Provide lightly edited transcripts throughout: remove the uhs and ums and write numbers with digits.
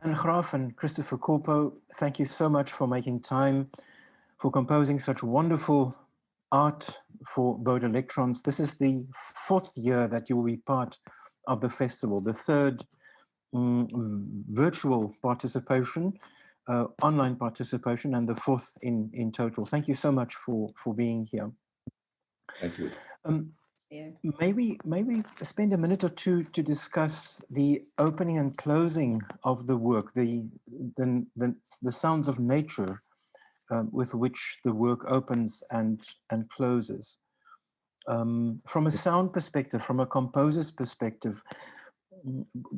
Anne Graaff and Christopher Culpo, thank you so much for making time, for composing such wonderful art for Bode Electrons. This is the 4th year that you will be part of the festival, the 3rd virtual participation, online participation, and the 4th in total. Thank you so much for being here. Thank you. Maybe spend a minute or two to discuss the opening and closing of the work, the sounds of nature with which the work opens and closes. From a sound perspective, from a composer's perspective,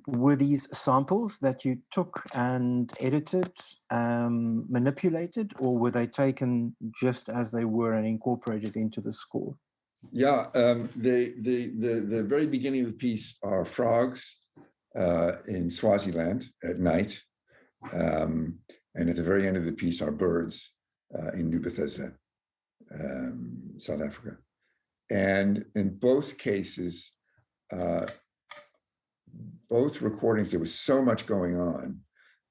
were these samples that you took and edited, manipulated, or were they taken just as they were and incorporated into the score? Yeah, the very beginning of the piece are frogs in Swaziland at night, and at the very end of the piece are birds in New Bethesda, South Africa. And in both cases, both recordings, there was so much going on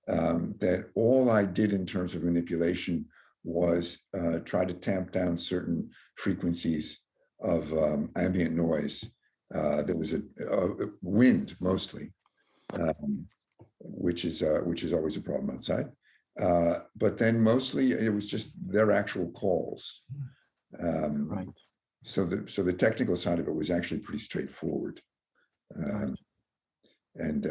that all I did in terms of manipulation was try to tamp down certain frequencies of ambient noise. There was a wind mostly, which is always a problem outside. But then mostly it was just their actual calls. Right. So the technical side of it was actually pretty straightforward. Right. And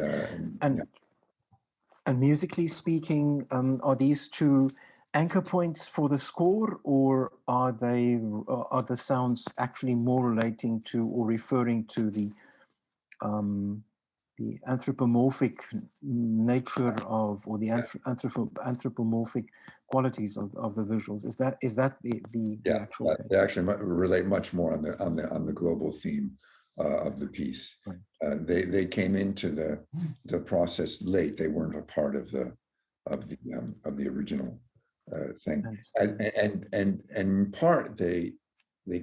musically speaking, are these two anchor points for the score, or are the sounds actually more relating to or referring to the anthropomorphic nature of, or the anthropomorphic qualities of the visuals? Is that the actual? They actually relate much more on the global theme of the piece. Right. They came into the process late. They weren't a part of the original thing, and in part they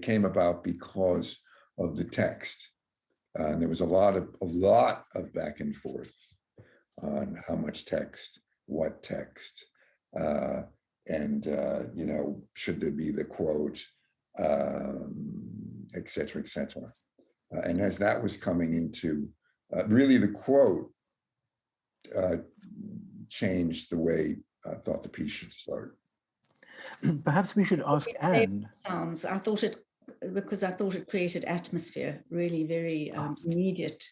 came about because of the text. And there was a lot of back and forth on how much text, what text, and should there be the quote, et cetera, et cetera. And as that was coming into, really the quote changed the way I thought the piece should start. Perhaps we should ask Anne. Sounds. I thought it created atmosphere, really very immediate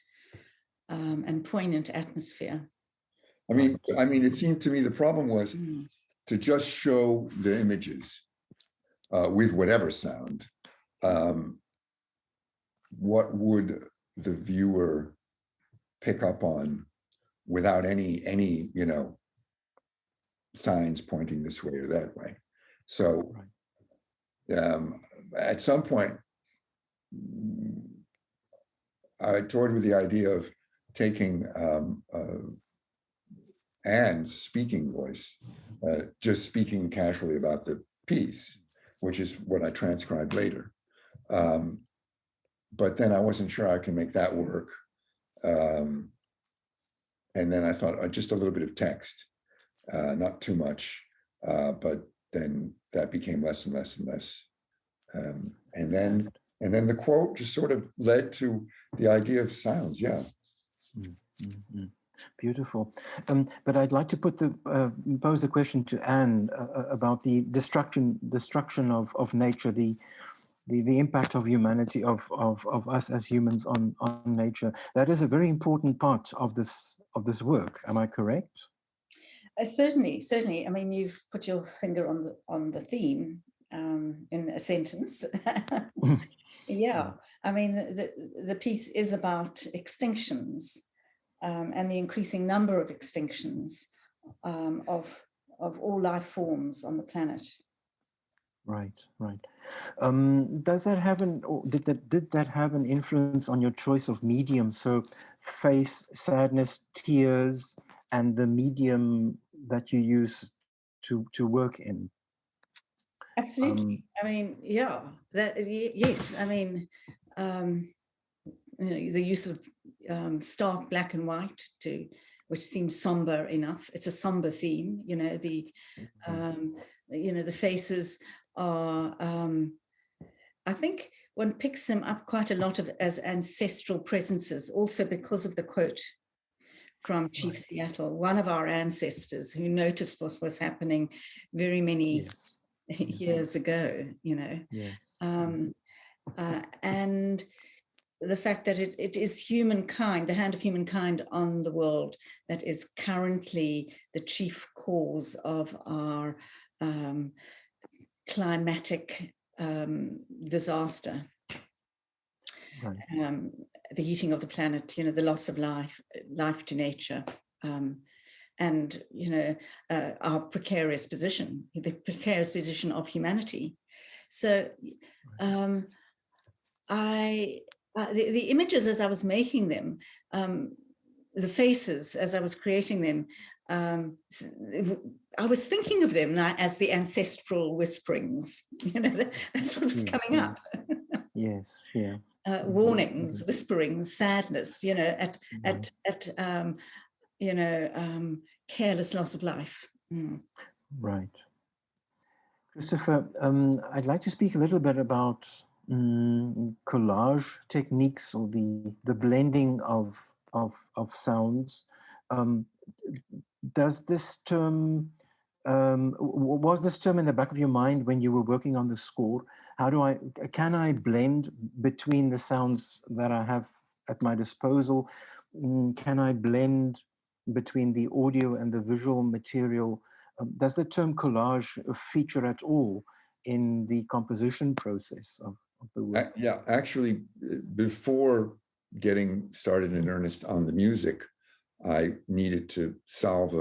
and poignant atmosphere. I mean, it seemed to me the problem was to just show the images with whatever sound. What would the viewer pick up on without any signs pointing this way or that way? So at some point, I toyed with the idea of taking Anne's speaking voice, just speaking casually about the piece, which is what I transcribed later. But then I wasn't sure I can make that work. And then I thought just a little bit of text, not too much, but then that became less and less and less. And then the quote just sort of led to the idea of sounds. Yeah. Mm-hmm. Beautiful. But I'd like to pose the question to Anne about the destruction of nature, the impact of humanity, of us as humans on nature. That is a very important part of this work. Am I correct? Certainly. I mean, you've put your finger on the theme in a sentence. Yeah. I mean, the piece is about extinctions and the increasing number of extinctions of all life forms on the planet. Right. Does that have did that have an influence on your choice of medium? So, face, sadness, tears, and the medium that you use to work in. Absolutely. I mean, yeah. Yes. I mean, the use of stark black and white to which seems somber enough. It's a somber theme, you know, the faces are, I think one picks them up quite a lot as ancestral presences, also because of the quote from Chief Seattle, one of our ancestors who noticed what was happening very many years ago, you know. And the fact that it is humankind, the hand of humankind on the world, that is currently the chief cause of our climatic disaster. The heating of the planet, you know, the loss of life to nature, and, you know, our precarious position, the precarious position of humanity. So the images as I was making them, the faces as I was creating them, I was thinking of them as the ancestral whisperings, you know, that's what was coming up. Yes, yeah. Warnings, whisperings, sadness, you know, at you know, careless loss of life. Right. Christopher, I'd like to speak a little bit about collage techniques, or the blending of sounds. Does this term, was this term in the back of your mind when you were working on the score? Can I blend between the sounds that I have at my disposal? Can I blend between the audio and the visual material? Does the term collage feature at all in the composition process of the work? Yeah, actually, before getting started in earnest on the music, I needed to solve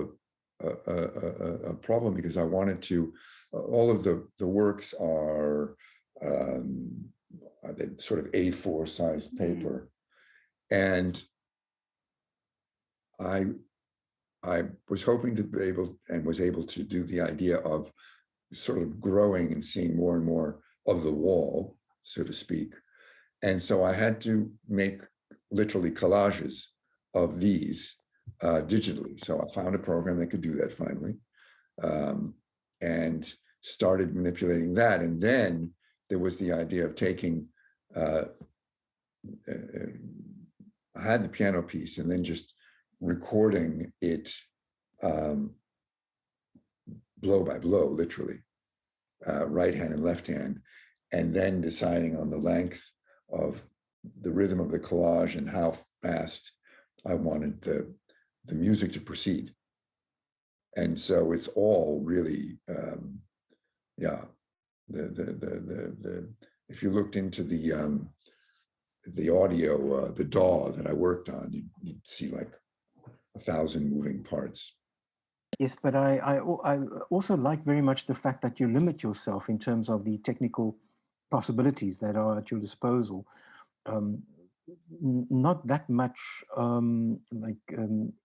a problem, because I wanted to, all of the works are they sort of A4 sized paper. And I was hoping to be able, and was able to do the idea of sort of growing and seeing more and more of the wall, so to speak. And so I had to make literally collages of these digitally. So I found a program that could do that finally, and started manipulating that. And then there was the idea of taking, I had the piano piece and then just recording it blow by blow, literally, right hand and left hand, and then deciding on the length of the rhythm of the collage and how fast I wanted the music to proceed. And so it's all really, yeah. If you looked into the audio, the DAW that I worked on, you'd see like 1,000 moving parts. Yes, but I also like very much the fact that you limit yourself in terms of the technical possibilities that are at your disposal. Not that much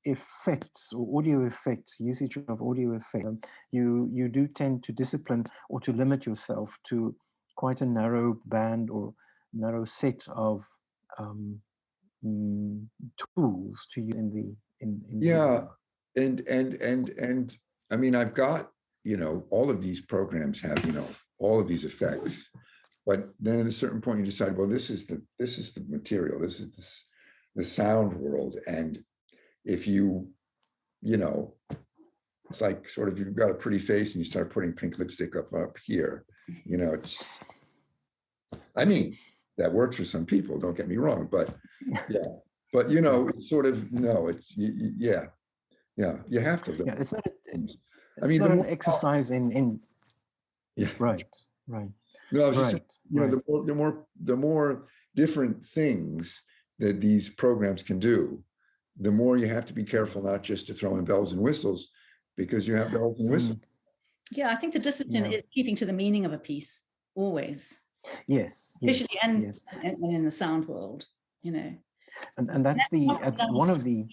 effects or audio effects, usage of audio effects. You do tend to discipline or to limit yourself to quite a narrow band or narrow set of tools to use in yeah. And I mean, I've got, you know, all of these programs have, you know, all of these effects, but then at a certain point you decide, well, this is the material, this is the sound world. And if you know, it's like sort of, you've got a pretty face and you start putting pink lipstick up here, you know, I mean, that works for some people, don't get me wrong, but yeah, but you know, it's sort of, no, it's, yeah, you have to. Yeah, it's not. I mean, not an exercise in. Yeah. Right. No, I was just saying, you know, the more different things that these programs can do, the more you have to be careful not just to throw in bells and whistles, because you have bells and whistles. Yeah, I think the discipline is keeping to the meaning of a piece always. Yes. Especially and in the sound world, you know. And that's one of the.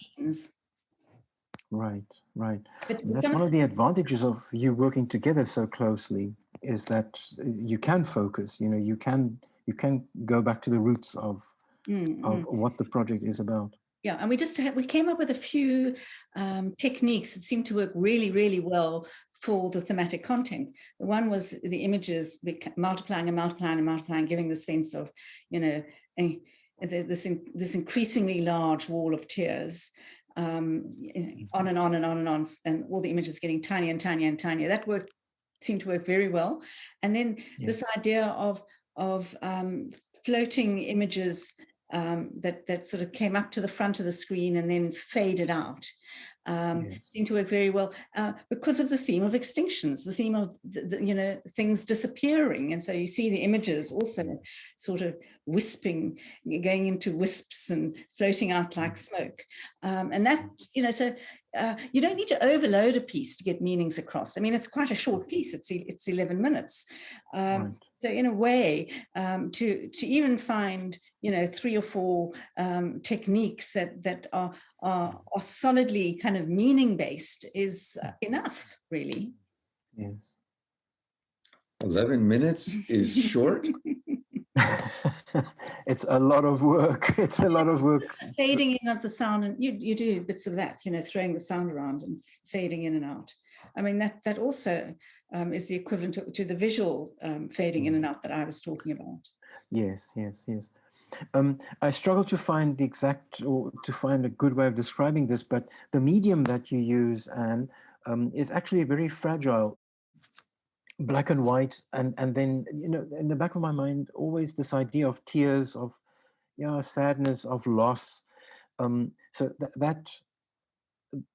Right. That's one of the advantages of you working together so closely, is that you can focus, you know, you can go back to the roots of what the project is about. Yeah, and we came up with a few techniques that seemed to work really, really well for the thematic content. One was the images multiplying and multiplying and multiplying, giving the sense of, you know, this increasingly large wall of tears, on and on and on and on, and all the images getting tinier and tinier and tinier. That seemed to work very well. And then this idea of floating images that sort of came up to the front of the screen and then faded out. Seem to work very well because of the theme of extinctions, the theme of you know, things disappearing, and so you see the images also sort of wisping, going into wisps and floating out like smoke, and that, you know, so you don't need to overload a piece to get meanings across. I mean, it's quite a short piece. It's 11 minutes. So in a way, to even find, you know, 3 or 4 techniques that are solidly kind of meaning based is enough, really. Yes. 11 minutes is short. It's a lot of work. It's a lot of work. Fading in of the sound, and you do bits of that, you know, throwing the sound around and fading in and out. I mean, that also is the equivalent to the visual fading in and out that I was talking about. Yes, yes, yes. I struggle to find the exact, or to find a good way of describing this, but the medium that you use, Anne, is actually very fragile. Black and white, and then, you know, in the back of my mind, always this idea of tears, of sadness, of loss. So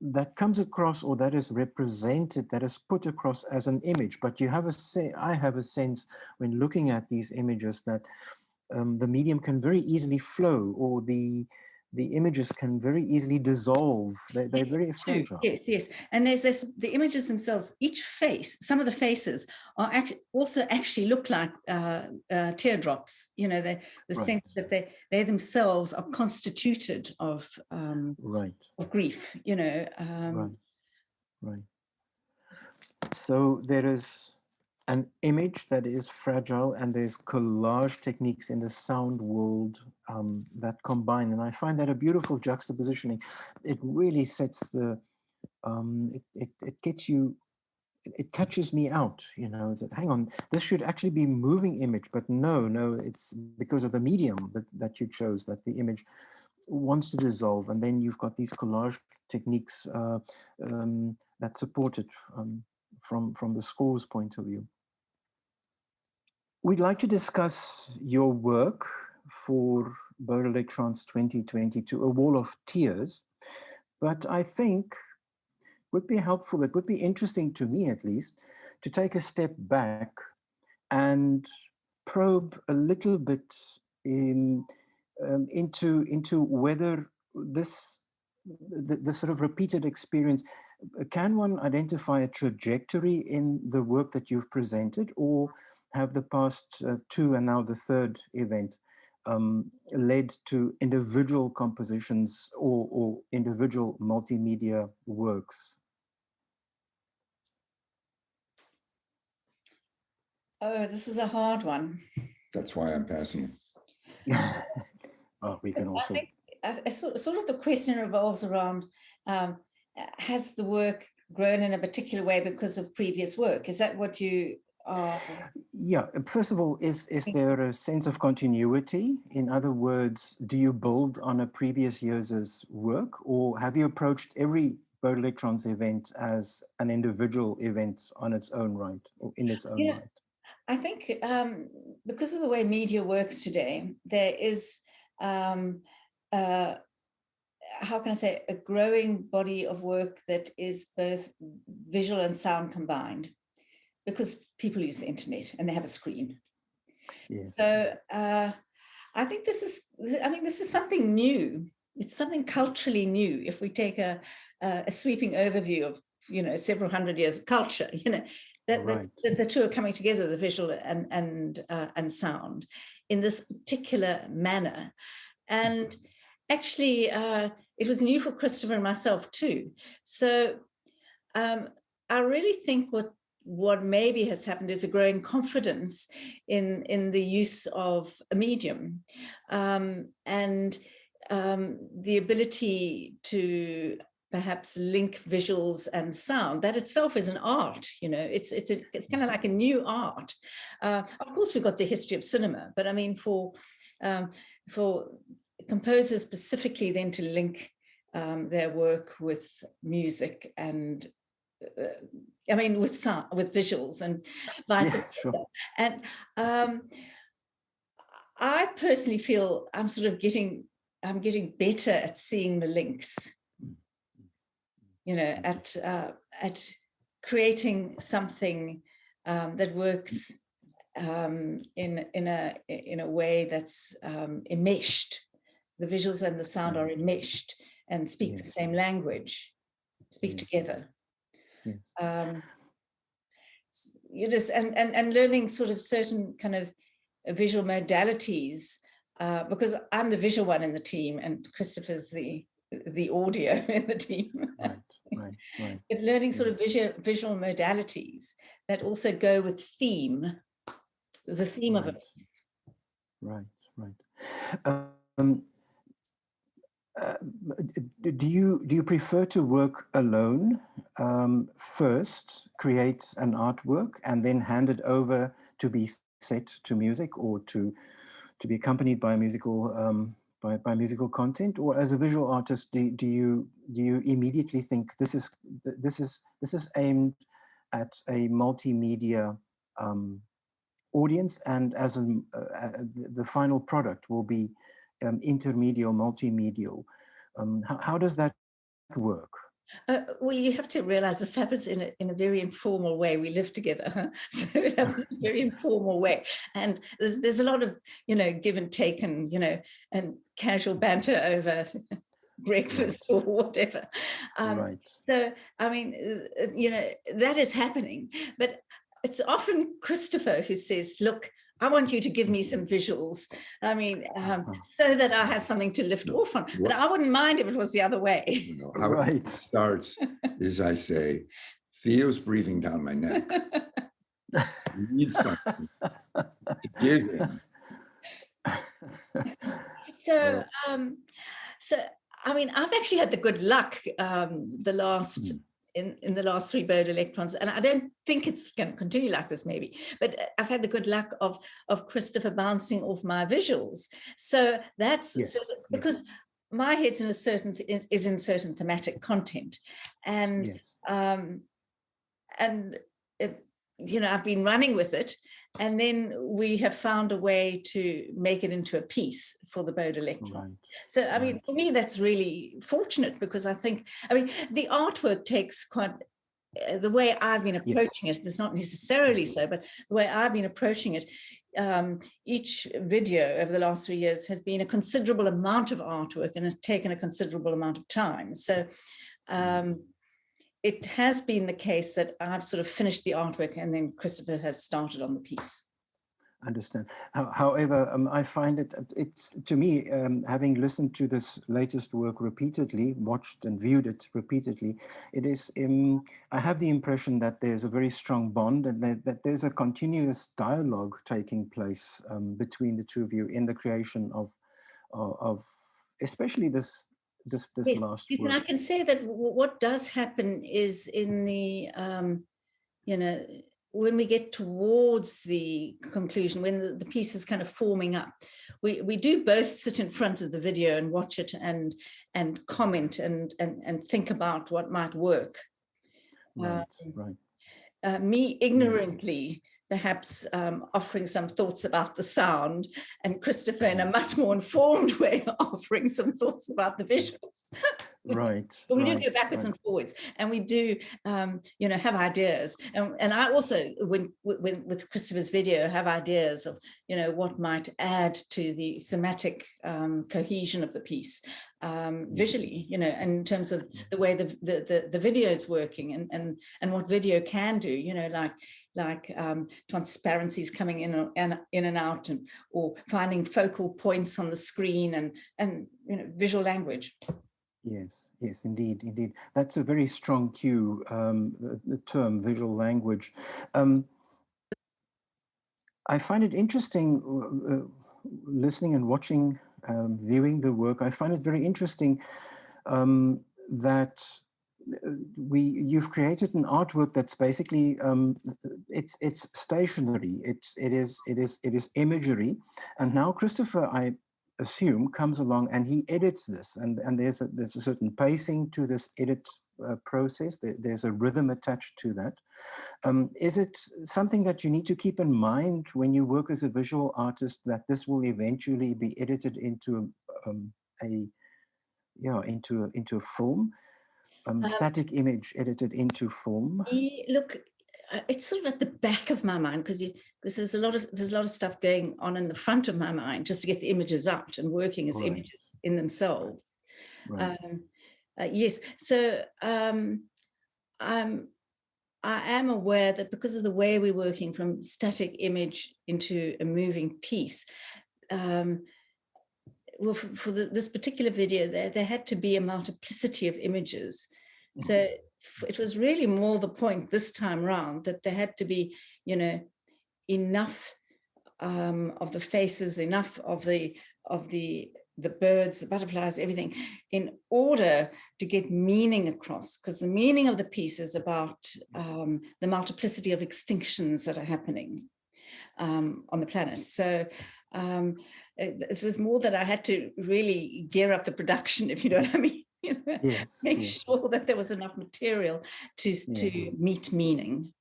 that comes across, or that is represented, that is put across as an image. But you have I have a sense when looking at these images that the medium can very easily flow, or the images can very easily dissolve. They're very fragile. Yes, yes. And there's the images themselves, each face, some of the faces are also actually look like teardrops. You know, the sense that they themselves are constituted of of grief, you know. Right. So there is an image that is fragile, and there's collage techniques in the sound world that combine, and I find that a beautiful juxtapositioning. It really sets the it gets you, it catches me out, you know. It's hang on, this should actually be moving image, but no, it's because of the medium that you chose that the image wants to dissolve, and then you've got these collage techniques that support it from the score's point of view. We'd like to discuss your work for Bode Electrons 2022, A Wall of Tears, but I think would be helpful, it would be interesting to me at least, to take a step back and probe a little bit into whether this sort of repeated experience, can one identify a trajectory in the work that you've presented, or have the past 2 and now the 3rd event led to individual compositions or individual multimedia works? Oh, this is a hard one. That's why I'm passing it. Oh, we can also. I think sort of the question revolves around, has the work grown in a particular way because of previous work? Is that what you are? Yeah, first of all, is there a sense of continuity? In other words, do you build on a previous year's work, or have you approached every Bode Electrons event as an individual event on its own right, or in its own right? I think because of the way media works today, there is, how can I say, a growing body of work that is both visual and sound combined, because people use the internet and they have a screen. Yes. So I think this is something new. It's something culturally new. If we take a sweeping overview of, you know, several hundred years of culture, you know, that the two are coming together, the visual and sound, in this particular manner. And actually, it was new for Christopher and myself too. So I really think what maybe has happened is a growing confidence in the use of a medium, and the ability to perhaps link visuals and sound, that itself is an art, you know, it's kind of like a new art. Of course, we've got the history of cinema, but I mean, for composers specifically then to link their work with music and I mean, with sound, with visuals and vice versa. Sure. And I personally feel I'm getting better at seeing the links, you know, at creating something that works in a way that's enmeshed. The visuals and the sound are enmeshed and speak the same language, speak together. Yes. You just and learning sort of certain kind of visual modalities, because I'm the visual one in the team and Christopher's the audio in the team. Right. But learning sort of visual modalities that also go with theme, the theme of a piece. Right. Do you prefer to work alone first, create an artwork, and then hand it over to be set to music or to be accompanied by musical by musical content? Or as a visual artist, do you immediately think this is aimed at a multimedia audience, and as the final product will be intermedial, multimedial? How does that work? Well, you have to realize this happens in a very informal way. We live together, huh? So it happens in a very informal way, and there's a lot of, you know, give and take, and, you know, and casual banter over breakfast or whatever. So I mean, you know, that is happening, but it's often Christopher who says, "Look, I want you to give me some visuals. I mean, so that I have something to lift off on." But I wouldn't mind if it was the other way. You know, how it starts is I say, "Theo's breathing down my neck. You need something to give him." So, I mean, I've actually had the good luck in the last 3 bowed electrons, and I don't think it's going to continue like this, maybe, but I've had the good luck of Christopher bouncing off my visuals. So that's because my head's in in certain thematic content, and you know, I've been running with it, and then we have found a way to make it into a piece for the bowed electron. So, I mean, for me, that's really fortunate, because I think, I mean, the artwork takes quite, the way I've been approaching it, it's not necessarily so, but the way I've been approaching it, each video over the last 3 years has been a considerable amount of artwork and has taken a considerable amount of time. So, it has been the case that I've sort of finished the artwork and then Christopher has started on the piece. Understand. However, I find it's to me, having listened to this latest work repeatedly, watched and viewed it repeatedly, it is, I have the impression that there's a very strong bond, and that there's a continuous dialogue taking place between the two of you in the creation of especially this last work. And I can say that what does happen is in the, you know, when we get towards the conclusion, when the piece is kind of forming up, we do both sit in front of the video and watch it and comment and think about what might work. Me ignorantly, perhaps offering some thoughts about the sound, and Christopher in a much more informed way offering some thoughts about the visuals. But we do go backwards and forwards, and we do, you know, have ideas. And I also, with Christopher's video, have ideas of, you know, what might add to the thematic cohesion of the piece visually, you know, in terms of the way the video is working and what video can do, you know, like transparencies coming in and out, or finding focal points on the screen and you know, visual language. Yes, indeed. That's a very strong cue, the term visual language. I find it interesting listening and watching viewing the work, I find it very interesting that you've created an artwork that's basically it's stationary. It is imagery, and now Christopher, I assume, comes along and he edits this, and there's a certain pacing to this edit process. There's a rhythm attached to that. Is it something that you need to keep in mind when you work as a visual artist, that this will eventually be edited into into a film? Static image edited into film. Look, it's sort of at the back of my mind, because there's a lot of stuff going on in the front of my mind just to get the images out and working as images in themselves. Right. Yes, so I am aware that because of the way we're working from static image into a moving piece, well, for this particular video, there had to be a multiplicity of images. So it was really more the point this time round that there had to be, enough of the faces, enough of the birds, the butterflies, everything, in order to get meaning across, because the meaning of the piece is about the multiplicity of extinctions that are happening on the planet. So it was more that I had to really gear up the production, if you know what I mean. Yes, make sure that there was enough material to meet meaning.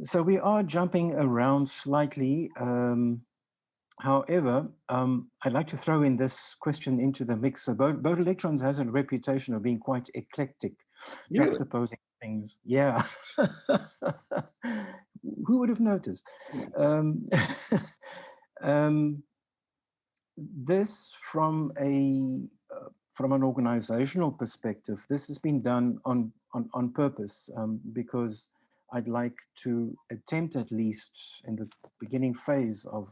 So we are jumping around slightly. However, I'd like to throw in this question into the mix. So both Electrons has a reputation of being quite eclectic, juxtaposing things. Yeah. Who would have noticed? This from an organizational perspective, this has been done on purpose, because I'd like to attempt, at least in the beginning phase of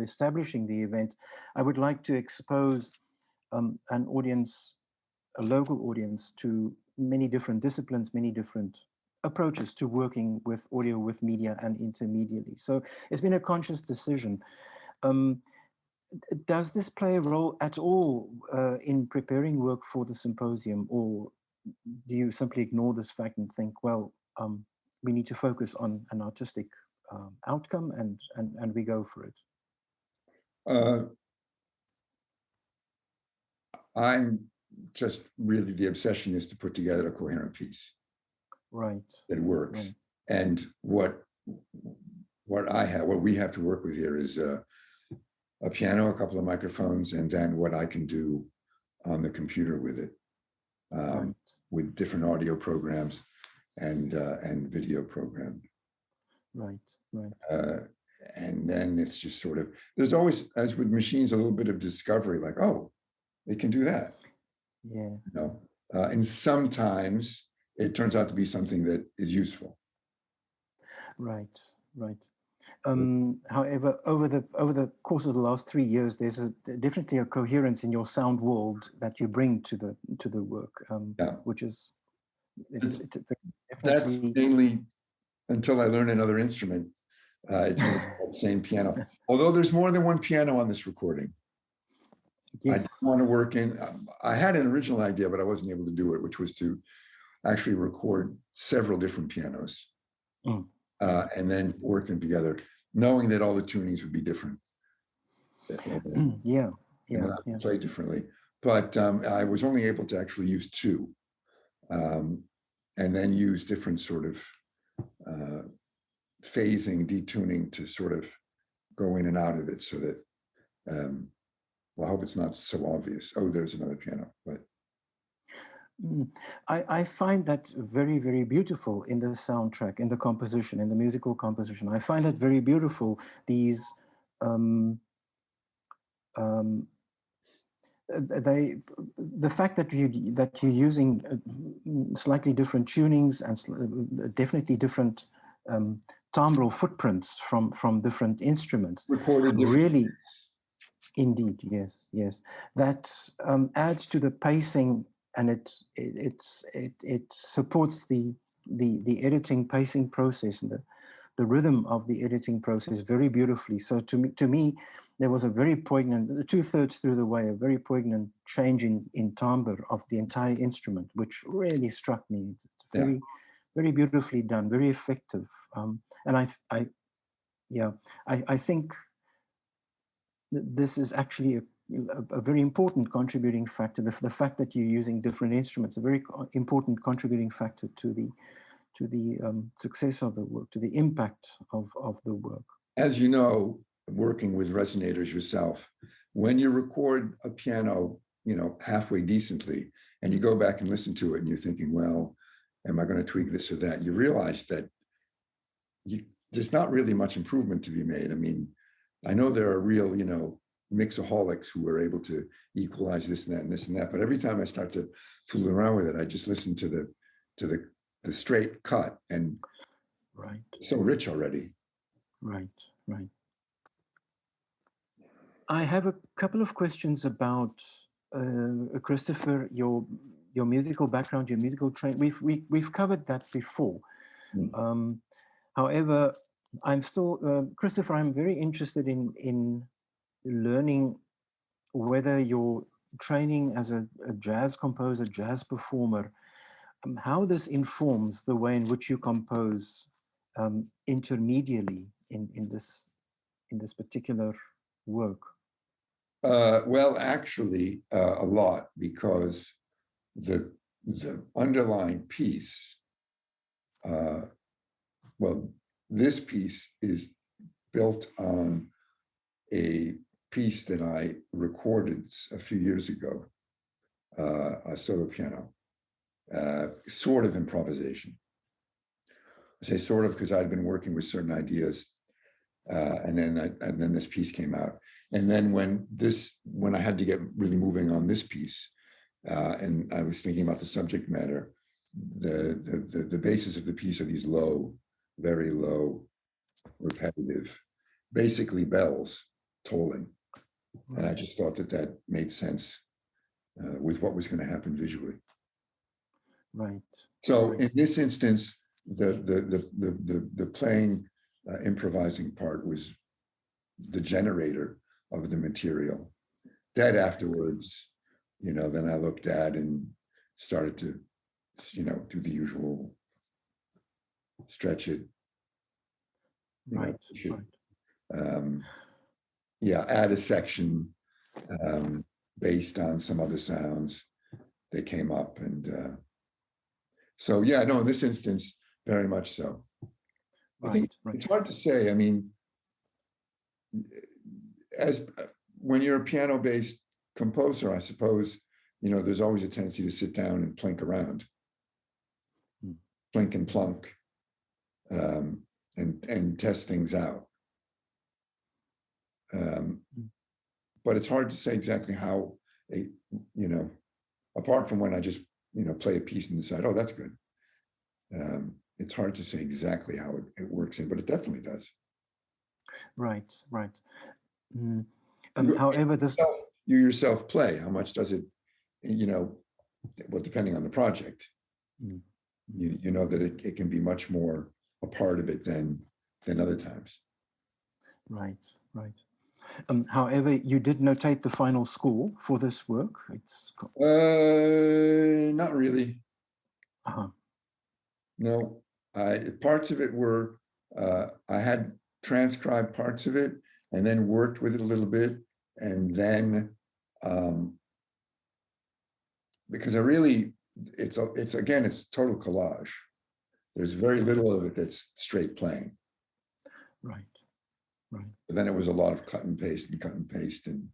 establishing the event, I would like to expose an audience, a local audience, to many different disciplines, many different approaches to working with audio, with media, and intermediately. So it's been a conscious decision. Does this play a role at all in preparing work for the symposium, or do you simply ignore this fact and think, well, we need to focus on an artistic outcome and we go for it? I'm just really, the obsession is to put together a coherent piece. Right. That works. Right. And what we have to work with here is a piano, a couple of microphones, and then what I can do on the computer with it, with different audio programs and video program. Right, right. And then it's just sort of, there's always, as with machines, a little bit of discovery, like, oh, they can do that. Yeah. And sometimes it turns out to be something that is useful. Right, right. However, over the course of the last 3 years, there's definitely a coherence in your sound world that you bring to the work, which is it's that's mainly until I learn another instrument. It's the same piano, although there's more than one piano on this recording. Yes. I didn't want to work in. I had an original idea, but I wasn't able to do it, which was to actually record several different pianos. And then work them together, knowing that all the tunings would be different. Yeah. Play differently. But I was only able to actually use two, and then use different sort of phasing, detuning to sort of go in and out of it, so that, well, I hope it's not so obvious. Oh, there's another piano, but. I find that very, very beautiful in the soundtrack, in the composition, in the musical composition. I find that very beautiful. These, the fact that you're using slightly different tunings and definitely different timbral footprints from different instruments. Recorded really, indeed, yes. That adds to the pacing. And it supports the editing pacing process and the rhythm of the editing process very beautifully. So to me, there was a very poignant, 2/3 through the way, a very poignant change in timbre of the entire instrument, which really struck me. It's very, very beautifully done, very effective. And I think that this is actually a very important contributing factor. The fact that you're using different instruments, a very important contributing factor to the success of the work, to the impact of the work. As you know, working with resonators yourself, when you record a piano, halfway decently, and you go back and listen to it and you're thinking, well, am I going to tweak this or that? You realize that there's not really much improvement to be made. I mean, I know there are real, mixaholics who are able to equalize this and that and this and that, but every time I start to fool around with it, I just listen to the straight cut, and right, it's so rich already. Right. I have a couple of questions about Christopher, your musical background, your musical training. We've covered that before. However, I'm still Christopher. I'm very interested in learning whether your training as a jazz composer, jazz performer, how this informs the way in which you compose intermediately in this particular work. Well, actually, a lot, because the underlying piece, this piece is built on a piece that I recorded a few years ago, a solo piano, sort of improvisation. I say sort of because I'd been working with certain ideas, and then this piece came out. And then when I had to get really moving on this piece, and I was thinking about the subject matter, the basis of the piece are these low, very low, repetitive, basically bells tolling. And I just thought that made sense with what was going to happen visually. Right. So in this instance, the playing, improvising part was the generator of the material. That afterwards, then I looked at and started to, do the usual stretch it. Right. Add a section based on some other sounds that came up, and so in this instance, very much so. I think it's hard to say. I mean, when you're a piano-based composer, I suppose, there's always a tendency to sit down and plink around, plink and plunk, and test things out. But it's hard to say exactly how apart from when I just, play a piece and decide, oh, that's good. It's hard to say exactly how it works in, but it definitely does. Right. However, you yourself play, how much does it, depending on the project, you know that it can be much more a part of it than other times. Right. However, you did notate the final score for this work. It's not really. No, parts of it were, I had transcribed parts of it and then worked with it a little bit. And then, because it's total collage. There's very little of it that's straight playing. Right. But then it was a lot of cut and paste, and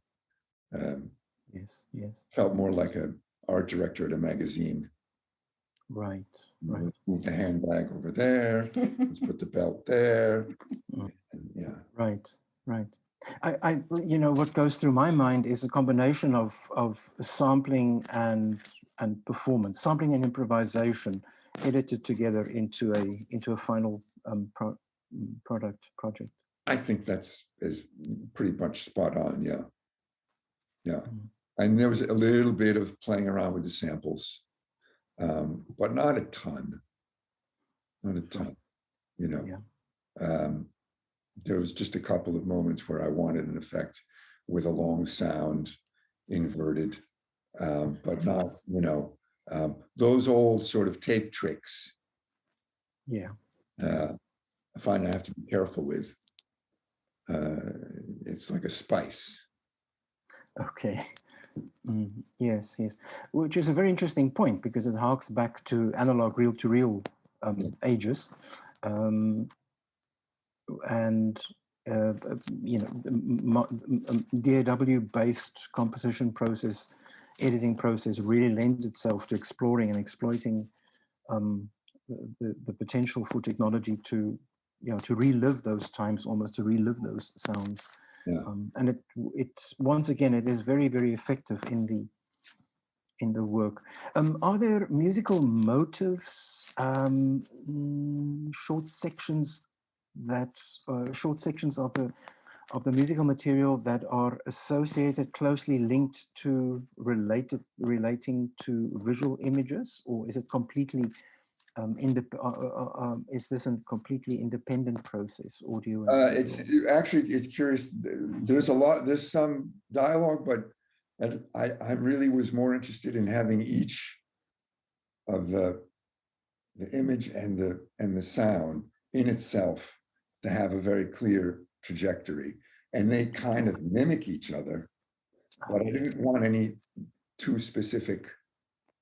yes. Felt more like an art director at a magazine. Right. Move the handbag over there. Let's put the belt there. Yeah. Right. I what goes through my mind is a combination of sampling and performance, sampling and improvisation, edited together into a final project. I think is pretty much spot on. Yeah. And there was a little bit of playing around with the samples, but not a ton. Yeah. There was just a couple of moments where I wanted an effect with a long sound, inverted, but not, you know, those old sort of tape tricks. Yeah. I find I have to be careful with. It's like a spice. Okay. Yes, yes. Which is a very interesting point, because it harks back to analog reel-to-reel ages. And you know, the DAW-based composition process, editing process, really lends itself to exploring and exploiting the potential for technology to, you know, to relive those times, almost to relive those sounds. Yeah. And it once again, it is very, very effective in the work. Are there musical motives, short sections of the musical material that are associated, closely linked to relating to visual images, or is it completely is this a completely independent process, audio and visual? It's curious. There's some dialogue, but I really was more interested in having each of the image and the sound in itself to have a very clear trajectory, and they kind of mimic each other, but I didn't want any too specific,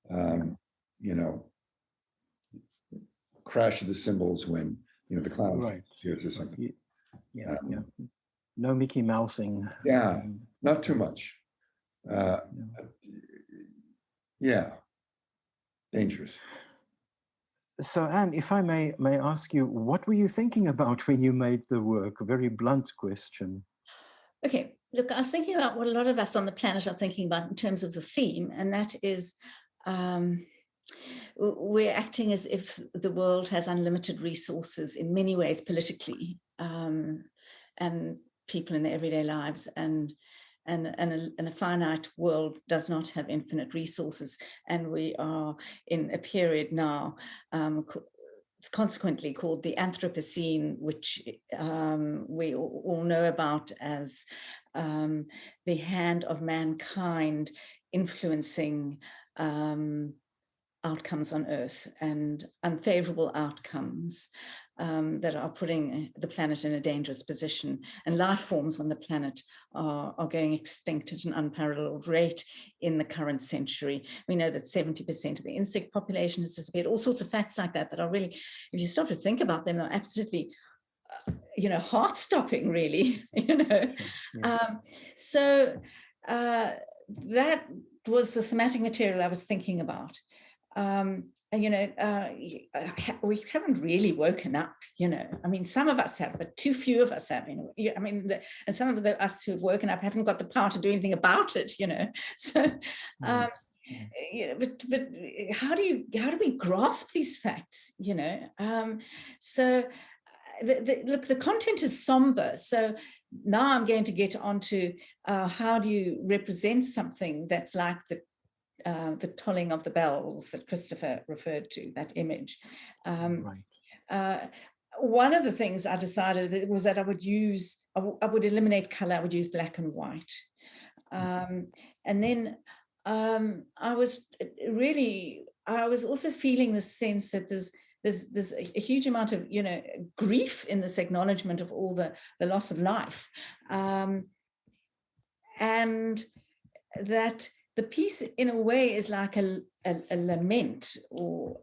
you know, crash of the cymbals when, you know, the clown appears or something. Yeah, no Mickey Mousing. Yeah, not too much. Yeah, dangerous. So, Anne, if I may ask you, what were you thinking about when you made the work? A very blunt question. Okay, look, I was thinking about what a lot of us on the planet are thinking about in terms of the theme, and that is we're acting as if the world has unlimited resources in many ways politically, and people in their everyday lives, and a finite world does not have infinite resources. And we are in a period now, it's consequently called the Anthropocene, which we all know about as the hand of mankind influencing outcomes on Earth, and unfavorable outcomes that are putting the planet in a dangerous position. And life forms on the planet are going extinct at an unparalleled rate in the current century. We know that 70% of the insect population has disappeared, all sorts of facts like that are really, if you stop to think about them, are absolutely you know, heart-stopping, really, you know. So that was the thematic material I was thinking about. You know, we haven't really woken up, you know. I mean, some of us have, but too few of us have. You know, I mean, and some of us who have woken up haven't got the power to do anything about it, you know. So, you know, but how do we grasp these facts, you know? So, look, the content is somber. So now I'm going to get onto how do you represent something that's like the tolling of the bells that Christopher referred to, that image. One of the things I decided was that I would eliminate color, I would use black and white. And then I was also feeling the sense that there's a huge amount of, you know, grief in this acknowledgement of all the loss of life. And that the piece, in a way, is like a lament, or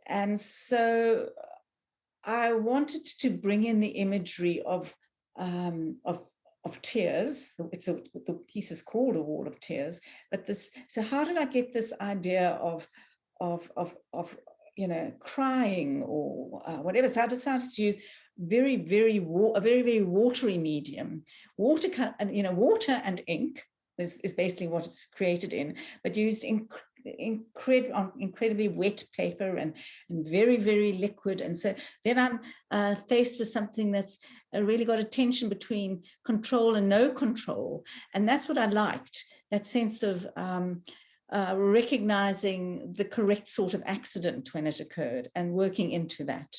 and so I wanted to bring in the imagery of tears. The piece is called A Wall of Tears, but so how did I get this idea of you know, crying or whatever? So I decided to use a very, very watery medium. Water and ink is basically what it's created in, but used incredibly wet paper and very, very liquid. And so then I'm faced with something that's really got a tension between control and no control. And that's what I liked, that sense of recognizing the correct sort of accident when it occurred and working into that.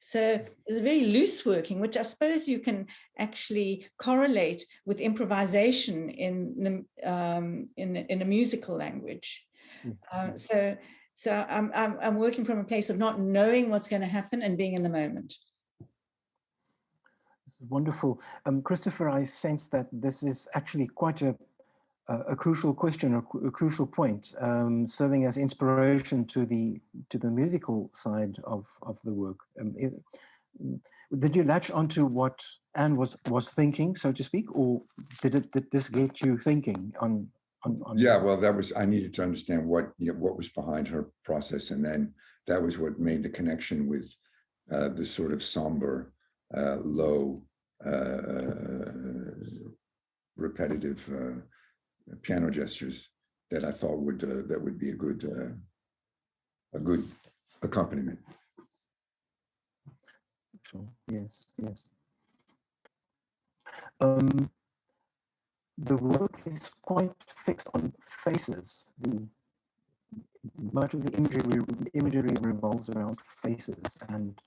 So it's a very loose working, which I suppose you can actually correlate with improvisation in a musical language. So I'm working from a place of not knowing what's going to happen and being in the moment. This is wonderful. Christopher, I sense that this is actually quite a crucial question, a crucial point, serving as inspiration to the musical side of the work. Did you latch onto what Anne was thinking, so to speak, or did this get you thinking on? Yeah, well, I needed to understand what was behind her process, and then that was what made the connection with the sort of somber, low, repetitive piano gestures that I thought would be a good accompaniment. Sure. Yes. The work is quite fixed on faces. Much of the imagery revolves around faces, and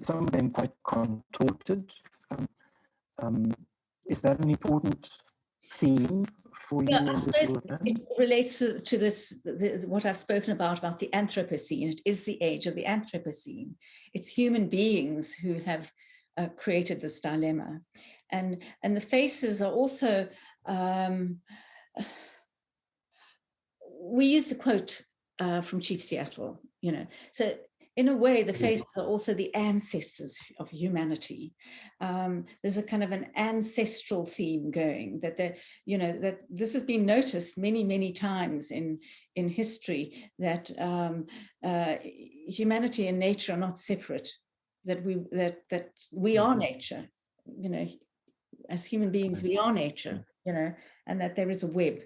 some of them quite contorted. Is that an important theme for you in this work? It relates to this, what I've spoken about the Anthropocene. It is the age of the Anthropocene. It's human beings who have created this dilemma. And the faces are also, we use the quote from Chief Seattle, so in a way, the faces are also the ancestors of humanity. There's a kind of an ancestral theme going that that this has been noticed many, many times in history, that humanity and nature are not separate, that we are nature, as human beings, we are nature, and that there is a web,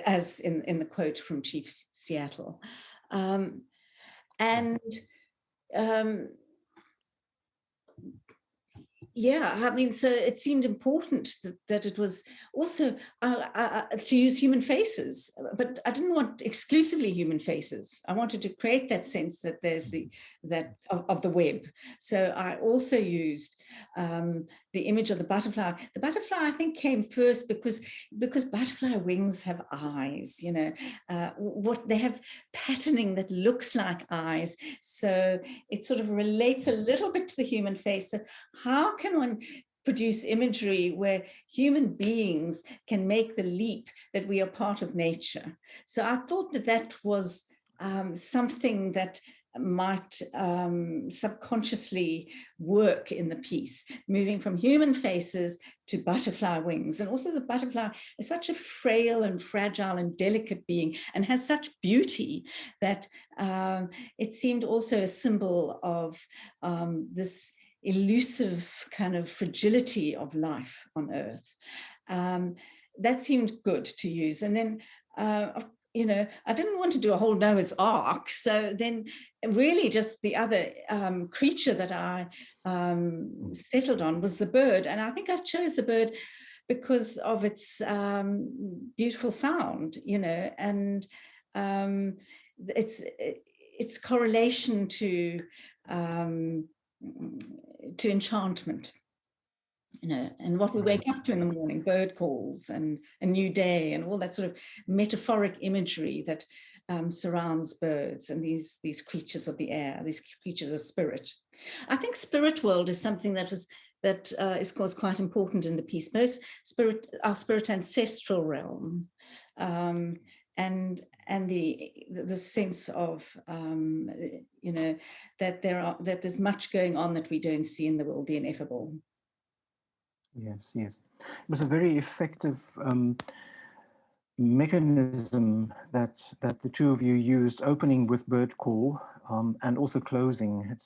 as in the quote from Chief Seattle. Yeah, I mean, so it seemed important that it was also to use human faces, but I didn't want exclusively human faces. I wanted to create that sense that there's of the web. So I also used the image of the butterfly. The butterfly, I think, came first because butterfly wings have eyes. What they have patterning that looks like eyes. So it sort of relates a little bit to the human face. So how can one produce imagery where human beings can make the leap that we are part of nature? So I thought that was something that might subconsciously work in the piece, moving from human faces to butterfly wings. And also the butterfly is such a frail and fragile and delicate being, and has such beauty that it seemed also a symbol of this elusive kind of fragility of life on Earth. That seemed good to use. And then, I didn't want to do a whole Noah's Ark. So then really just the other creature that I settled on was the bird. And I think I chose the bird because of its beautiful sound, and its correlation to enchantment, and what we wake up to in the morning, bird calls and a new day and all that sort of metaphoric imagery that surrounds birds and these creatures of the air, these creatures of spirit. I think spirit world is something that was quite important in the piece, both our spirit ancestral realm, and the sense of that there's much going on that we don't see in the world, the ineffable. Yes. It was a very effective mechanism that the two of you used, opening with bird call and also closing.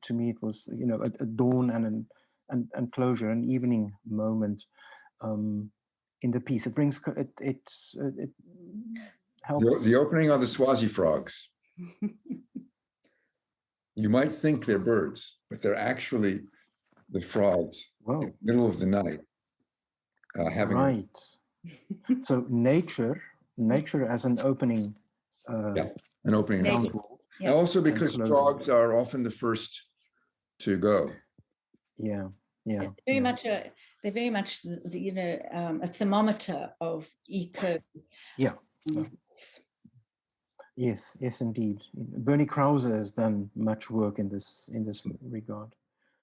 To me, it was a dawn and closure, an evening moment in the piece. It brings it helps. The opening of the Swazi frogs. You might think they're birds, but they're actually the frogs. Whoa. In the middle of the night, having right. So nature as an opening. An opening. Yeah. And also because closing. frogs are often the first to go. Yeah, yeah. They're very much a thermometer of eco. Yeah. Yes, yes, indeed. Bernie Krause has done much work in this regard.